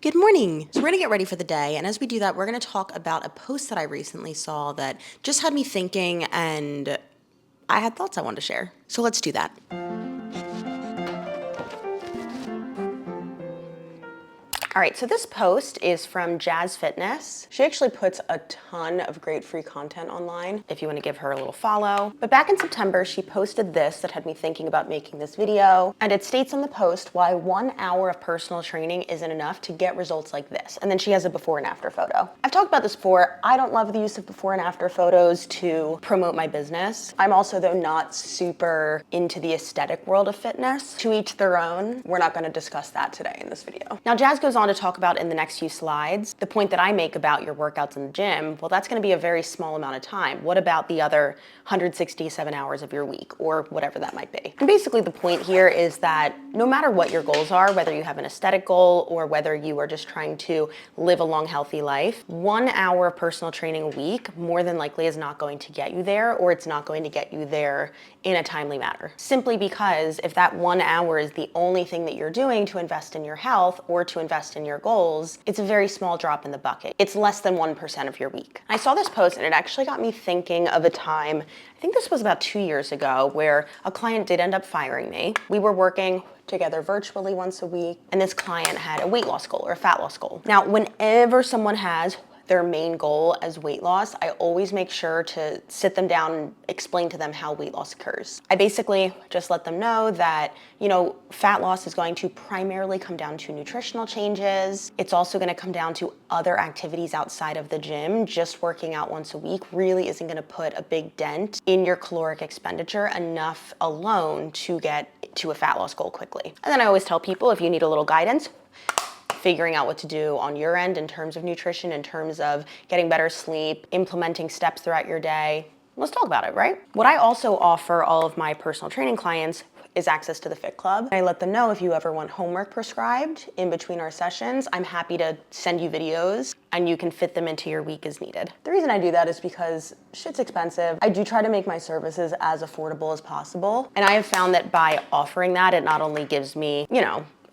Good morning. So we're gonna get ready for the day, and as we do that, we're gonna talk about a post that I recently saw that just had me thinking, and I had thoughts I wanted to share. So let's do that. All right, so this post is from Jazz Fitness. She actually puts a ton of great free content online if you want to give her a little follow. But back in September, she posted this that had me thinking about making this video. And it states on the post why 1 hour of personal training isn't enough to get results like this. And then she has a before and after photo. I've talked about this before. I don't love the use of before and after photos to promote my business. I'm also, though, not super into the aesthetic world of fitness. To each their own. We're not going to discuss that today in this video. Now, Jazz goes on to talk about in the next few slides the point that I make about your workouts in the gym. Well, that's going to be a very small amount of time. What about the other 167 hours of your week, or whatever that might be? And basically the point here is that no matter what your goals are, whether you have an aesthetic goal or whether you are just trying to live a long, healthy life, 1 hour of personal training a week more than likely is not going to get you there, or it's not going to get you there in a timely manner. Simply because if that 1 hour is the only thing that you're doing to invest in your health or to invest in your goals, it's a very small drop in the bucket. It's less than 1% of your week. I saw this post and it actually got me thinking of a time, I think this was about 2 years ago, where a client did end up firing me. We were working together virtually once a week, and this client had a weight loss goal or a fat loss goal. Now, whenever someone has their main goal as weight loss, I always make sure to sit them down and explain to them how weight loss occurs. I basically just let them know that, fat loss is going to primarily come down to nutritional changes. It's also going to come down to other activities outside of the gym. Just working out once a week really isn't going to put a big dent in your caloric expenditure enough alone to get to a fat loss goal quickly. And then I always tell people, if you need a little guidance, figuring out what to do on your end in terms of nutrition, in terms of getting better sleep, implementing steps throughout your day, let's talk about it, right? What I also offer all of my personal training clients is access to the Fit Club. I let them know if you ever want homework prescribed in between our sessions, I'm happy to send you videos and you can fit them into your week as needed. The reason I do that is because shit's expensive. I do try to make my services as affordable as possible. And I have found that by offering that, it not only gives me,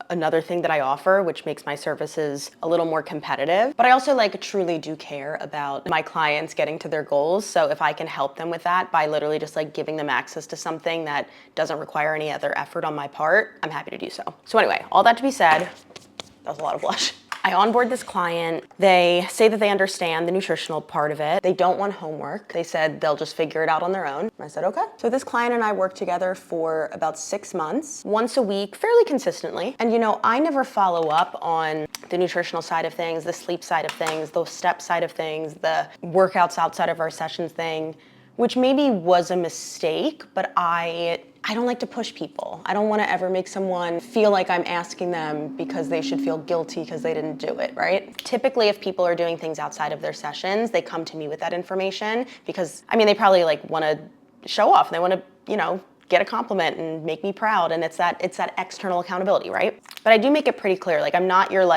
another thing that I offer, which makes my services a little more competitive. But I also truly do care about my clients getting to their goals. So if I can help them with that by literally just giving them access to something that doesn't require any other effort on my part, I'm happy to do so. So anyway, all that to be said, that was a lot of blush. I onboard this client. They say that they understand the nutritional part of it. They don't want homework. They said they'll just figure it out on their own. And I said, okay. So this client and I worked together for about 6 months, once a week, fairly consistently. And I never follow up on the nutritional side of things, the sleep side of things, the step side of things, the workouts outside of our sessions thing, which maybe was a mistake, but I don't like to push people. I don't want to ever make someone feel like I'm asking them because they should feel guilty because they didn't do it, right? Typically, if people are doing things outside of their sessions, they come to me with that information because, they probably want to show off and they want to, get a compliment and make me proud. And it's that external accountability, right? But I do make it pretty clear, I'm not your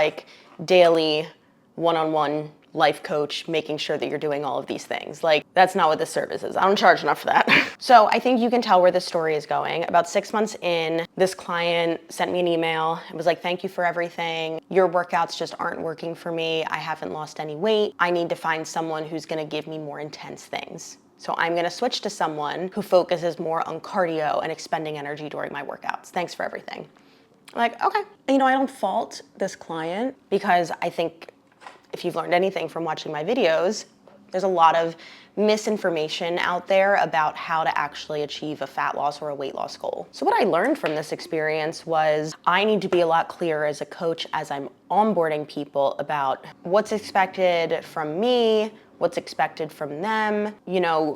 daily one-on-one life coach making sure that you're doing all of these things. That's not what this service is. I don't charge enough for that. So I think you can tell where this story is going. About 6 months in, this client sent me an email. It was thank you for everything. Your workouts just aren't working for me. I haven't lost any weight. I need to find someone who's gonna give me more intense things. So I'm gonna switch to someone who focuses more on cardio and expending energy during my workouts. Thanks for everything. I'm okay. I don't fault this client because I think if you've learned anything from watching my videos, there's a lot of misinformation out there about how to actually achieve a fat loss or a weight loss goal. So what I learned from this experience was I need to be a lot clearer as a coach as I'm onboarding people about what's expected from me, what's expected from them,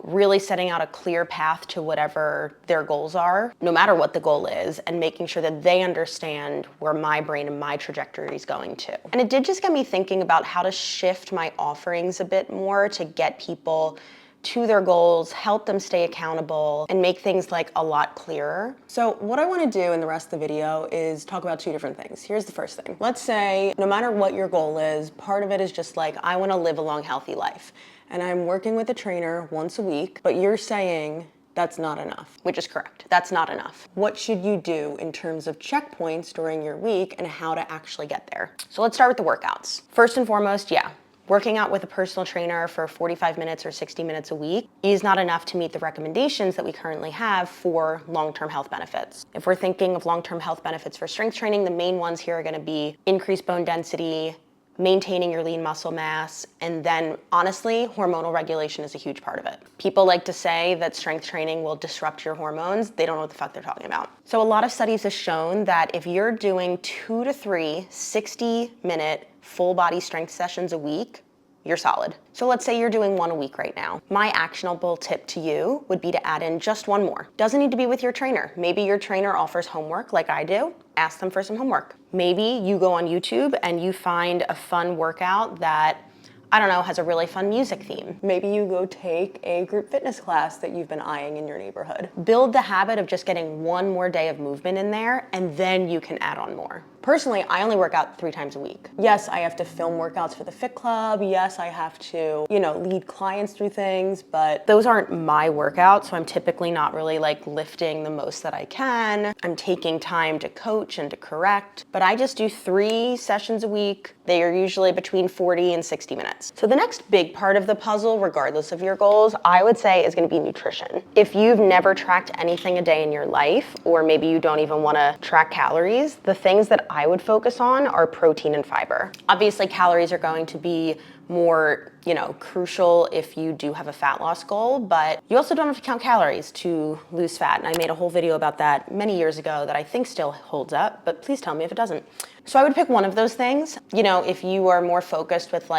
really setting out a clear path to whatever their goals are, no matter what the goal is, and making sure that they understand where my brain and my trajectory is going to. And it did just get me thinking about how to shift my offerings a bit more to get people to their goals, help them stay accountable, and make things a lot clearer. So what I want to do in the rest of the video is talk about 2 different things. Here's the first thing. Let's say no matter what your goal is, part of it is just I want to live a long, healthy life. And I'm working with a trainer once a week, but you're saying That's not enough, which is correct. That's not enough. What should you do in terms of checkpoints during your week and how to actually get there? So let's start with the workouts. First and foremost, working out with a personal trainer for 45 minutes or 60 minutes a week is not enough to meet the recommendations that we currently have for long-term health benefits. If we're thinking of long-term health benefits for strength training, the main ones here are gonna be increased bone density, maintaining your lean muscle mass, and then honestly, hormonal regulation is a huge part of it. People like to say that strength training will disrupt your hormones. They don't know what the fuck they're talking about. So a lot of studies have shown that if you're doing 2 to 3 60-minute full body strength sessions a week, you're solid. So let's say you're doing 1 a week right now. My actionable tip to you would be to add in just 1 more. Doesn't need to be with your trainer. Maybe your trainer offers homework like I do. Ask them for some homework. Maybe you go on YouTube and you find a fun workout that, I don't know, has a really fun music theme. Maybe you go take a group fitness class that you've been eyeing in your neighborhood. Build the habit of just getting 1 more day of movement in there, and then you can add on more. Personally, I only work out 3 times a week. Yes, I have to film workouts for the Fit Club. Yes, I have to, lead clients through things, but those aren't my workouts, so I'm typically not really like lifting the most that I can. I'm taking time to coach and to correct, but I just do 3 sessions a week. They are usually between 40 and 60 minutes. So the next big part of the puzzle, regardless of your goals, I would say is gonna be nutrition. If you've never tracked anything a day in your life, or maybe you don't even wanna track calories, the things that I would focus on are protein and fiber. Obviously, calories are going to be more, crucial if you do have a fat loss goal, but you also don't have to count calories to lose fat. And I made a whole video about that many years ago that I think still holds up, but please tell me if it doesn't. So I would pick one of those things. If you are more focused with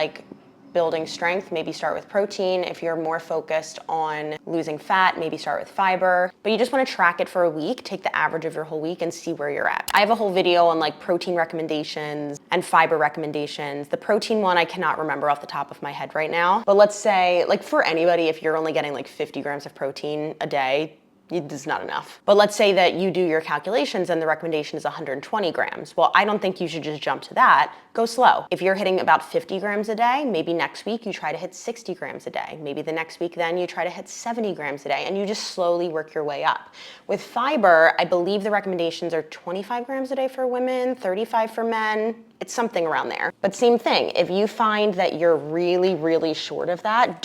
building strength, maybe start with protein. If you're more focused on losing fat, maybe start with fiber. But you just want to track it for a week, take the average of your whole week and see where you're at. I have a whole video on protein recommendations and fiber recommendations. The protein one I cannot remember off the top of my head right now. But let's say, for anybody, if you're only getting 50 grams of protein a day, it's not enough. But let's say that you do your calculations and the recommendation is 120 grams. Well, I don't think you should just jump to that. Go slow. If you're hitting about 50 grams a day, maybe next week you try to hit 60 grams a day. Maybe the next week then you try to hit 70 grams a day, and you just slowly work your way up. With fiber, I believe the recommendations are 25 grams a day for women, 35 for men. It's something around there. But same thing, if you find that you're really, really short of that,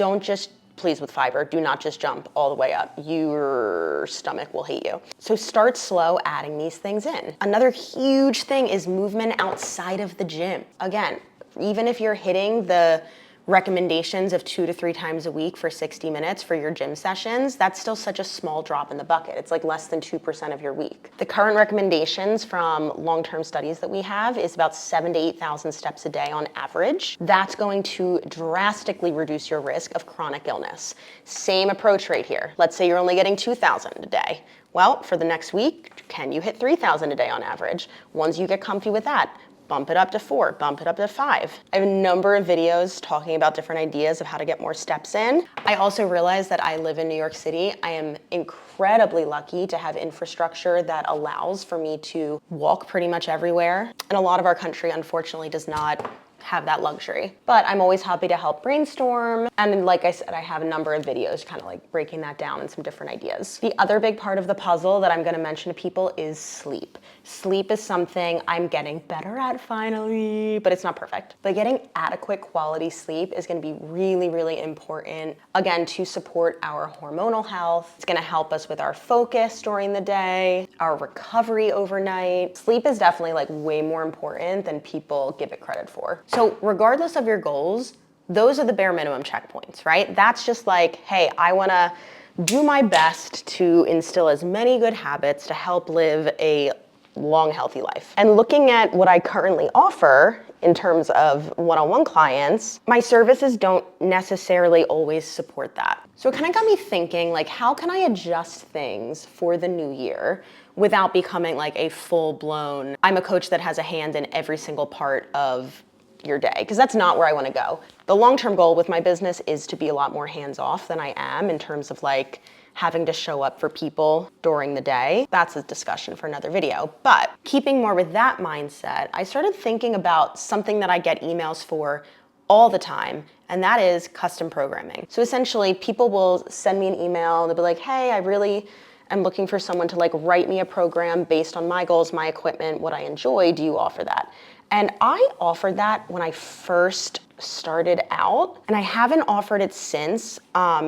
please, with fiber, do not just jump all the way up. Your stomach will hate you. So start slow adding these things in. Another huge thing is movement outside of the gym. Again, even if you're hitting the recommendations of 2 to 3 times a week for 60 minutes for your gym sessions, that's still such a small drop in the bucket. It's less than 2% of your week. The current recommendations from long-term studies that we have is about 7,000 to 8,000 steps a day on average. That's going to drastically reduce your risk of chronic illness. Same approach right here. Let's say you're only getting 2,000 a day. Well, for the next week, can you hit 3,000 a day on average? Once you get comfy with that, bump it up to 4, bump it up to 5. I have a number of videos talking about different ideas of how to get more steps in. I also realize that I live in New York City. I am incredibly lucky to have infrastructure that allows for me to walk pretty much everywhere. And a lot of our country, unfortunately, does not have that luxury. But I'm always happy to help brainstorm. And like I said, I have a number of videos kind of breaking that down and some different ideas. The other big part of the puzzle that I'm gonna mention to people is sleep. Sleep is something I'm getting better at finally, but it's not perfect. But getting adequate quality sleep is gonna be really, really important, again, to support our hormonal health. It's gonna help us with our focus during the day, our recovery overnight. Sleep is definitely way more important than people give it credit for. So regardless of your goals, those are the bare minimum checkpoints, right? That's just hey, I wanna do my best to instill as many good habits to help live a long, healthy life. And looking at what I currently offer in terms of one-on-one clients, my services don't necessarily always support that. So it kind of got me thinking, how can I adjust things for the new year without becoming a full-blown, I'm a coach that has a hand in every single part of your day, because that's not where I want to go. The long-term goal with my business is to be a lot more hands-off than I am in terms of having to show up for people during the day. That's a discussion for another video. But keeping more with that mindset, I started thinking about something that I get emails for all the time, and that is custom programming. So essentially, people will send me an email, they'll be like, hey, I really am looking for someone to like write me a program based on my goals, my equipment, what I enjoy. Do you offer that? And I offered that when I first started out, and I haven't offered it since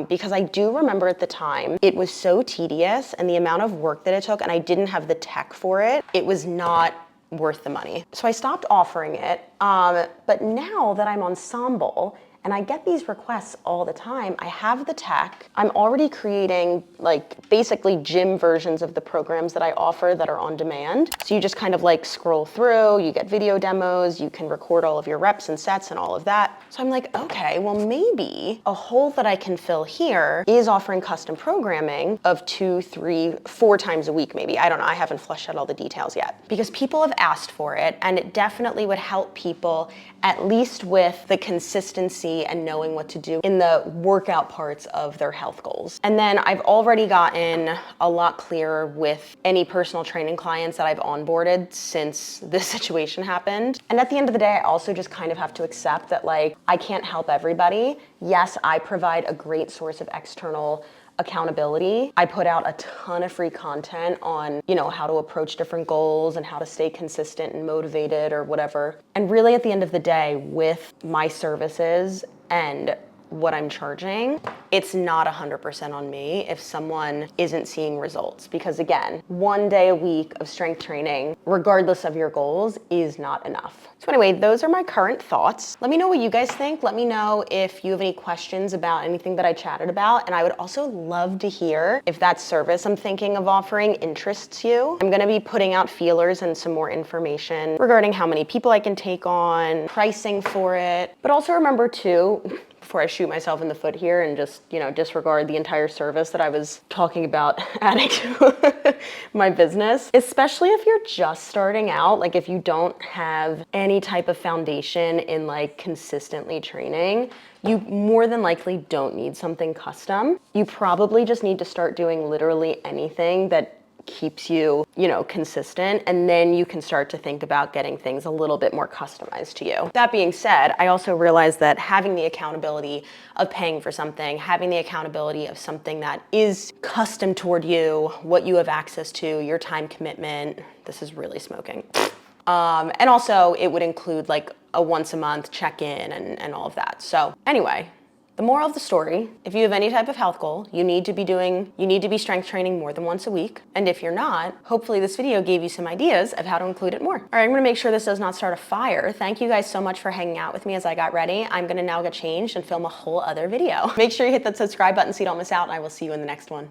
because I do remember at the time it was so tedious and the amount of work that it took, and I didn't have the tech for it. It was not worth the money. So I stopped offering it. But now that I'm Ensemble and I get these requests all the time, I have the tech. I'm already creating like basically gym versions of the programs that I offer that are on demand. So you just kind of like scroll through, you get video demos, you can record all of your reps and sets and all of that. So I'm like, okay, well maybe a hole that I can fill here is offering custom programming of 2, 3, 4 times a week maybe. I don't know, I haven't fleshed out all the details yet. Because people have asked for it, and it definitely would help people at least with the consistency and knowing what to do in the workout parts of their health goals. And then I've already gotten a lot clearer with any personal training clients that I've onboarded since this situation happened. And at the end of the day, I also just kind of have to accept that like, I can't help everybody. Yes, I provide a great source of external accountability. I put out a ton of free content on, how to approach different goals and how to stay consistent and motivated or whatever. And really at the end of the day, with my services and what I'm charging, it's not 100% on me if someone isn't seeing results. Because again, 1 day a week of strength training, regardless of your goals, is not enough. So anyway, those are my current thoughts. Let me know what you guys think. Let me know if you have any questions about anything that I chatted about. And I would also love to hear if that service I'm thinking of offering interests you. I'm gonna be putting out feelers and some more information regarding how many people I can take on, pricing for it. But also remember too, before I shoot myself in the foot here and just, disregard the entire service that I was talking about adding to my business, especially if you're just starting out, like if you don't have any type of foundation in like consistently training, you more than likely don't need something custom. You probably just need to start doing literally anything that keeps you, consistent, and then you can start to think about getting things a little bit more customized to you. That being said, I also realized that having the accountability of paying for something, having the accountability of something that is custom toward you, what you have access to, your time commitment, this is really smoking. And also it would include like a once a month check-in and all of that. So anyway, the moral of the story, if you have any type of health goal, you need to be strength training more than once a week. And if you're not, hopefully this video gave you some ideas of how to include it more. All right, I'm gonna make sure this does not start a fire. Thank you guys so much for hanging out with me as I got ready. I'm gonna now get changed and film a whole other video. Make sure you hit that subscribe button so you don't miss out, and I will see you in the next one.